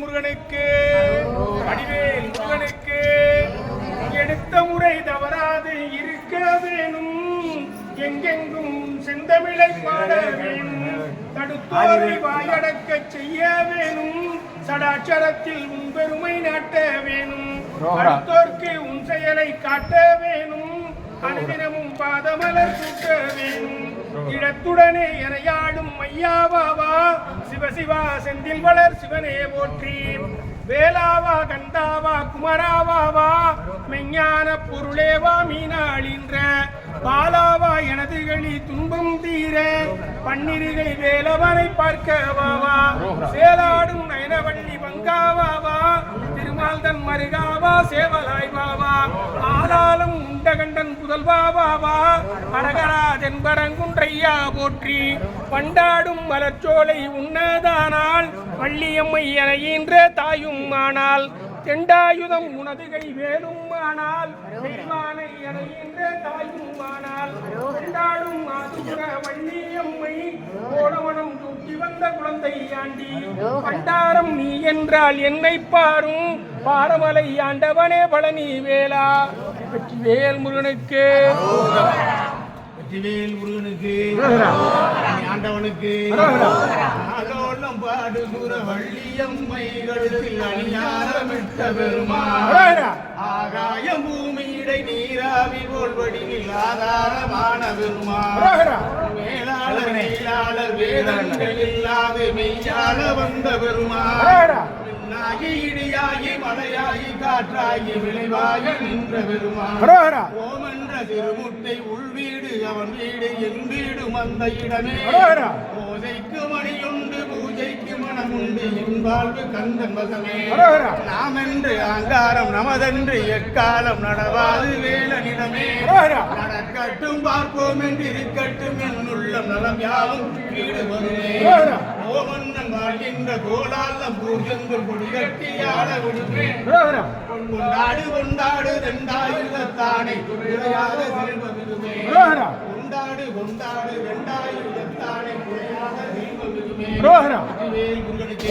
முருகனுக்கு வடிவேல் முருகனுக்கு எடுத்த முறை தவறாது இருக்க வேணும் எங்கெங்கும் செந்தமிழை பாட வேணும் தடுத்தோரை வாயடக்க செய்ய வேணும் சடாட்சரத்தில் உன் பெருமை நாட்ட வேணும் அடுத்தோர்க்கு உன் செயலை காட்ட வேணும் அனுதினமும் பாதமலர் சூட்ட வேணும் இடத்துடனே எனையாடும் ஐயாவாவா சிவசிவா செந்தில் வளர் சிவனே போற்றி வேலாவா கந்தாவா குமராவாவா மெஞ்ஞான பொருளேவா மீனாளின்ற பாலாவா எனது களி துன்பம் தீர பன்னிருகை வேலவனை பார்க்கவாவா சேலாடும் நயனவள்ளி பங்காவாவா திருமால் தன் மருகாவா சேவலாய்வாவா ஆளாலும் உண்டகண்டன் புதல்வாவாவா அரகரா தென்பரங்குன்றையா போற்றி பண்டாடும் மலர்ச்சோலை உன்னதானால் வள்ளியம்மை என ஈன்ற தாயும் ஆனால் தெண்டாயுதம் உனது கை வேலும் ஆனால் பெருமானை என ஈன்ற தாயும் ஆனால் கொண்டாடும் ஆசுர வள்ளியம்மை கோடவனம் தூக்கி வந்த குழந்தை ஆண்டி பண்டாரம் நீ என்றால் என்னை பாரும் பாரமலை ஆண்டவனே பழனி வேலா வெற்றிவேல் முருகனுக்கு வெற்றிவேல் முருகனுக்கு ஆண்டவனுக்கு ஆலோலம் பாடுகிற வள்ளியம்மைகளுக்கு அணியாரமிட்ட பெருமாள் ஆகாயம் பூமியிடை நீராவி போல் வடிவில் ஆதாரமான பெருமாள் மேலாளர் மேலாளர் வேதங்கள் இல்லாது மெய்யாள வந்த பெருமாள் இடியாகி மலையாகி காற்றாகி விளைவாகி நின்ற பெருமாள் ஓமென்ற திருமுட்டை உள்வீடு அவன் வீடு என் வீடு மந்த இடமே பூஜைக்கு மணியுண்டு பூஜைக்கு மனமுண்டு என் வாழ்வு கந்தன் வசமே நாம் என்று அங்காரம் நமதென்று எக்காலம் நடவாது வேலனிடமே நடக்கட்டும் பார்ப்போம் என்று இருக்கட்டும் என்னுள்ளம் நலம் யாவும் வீடு வருமே ஓமன்னன் வாழ்கின்ற கோலாலம் பூஜென்று கொடிகட்டி ஆட விடுவேன் கொண்டாடு கொண்டாடு ரெண்டாயுதத்தானை குறையாக செல்வமிதுமே கொண்டாடு கொண்டாடு ரெண்டாயுதத்தானை குறையாக செல்வமிதுமே வேல் முருகனுக்கு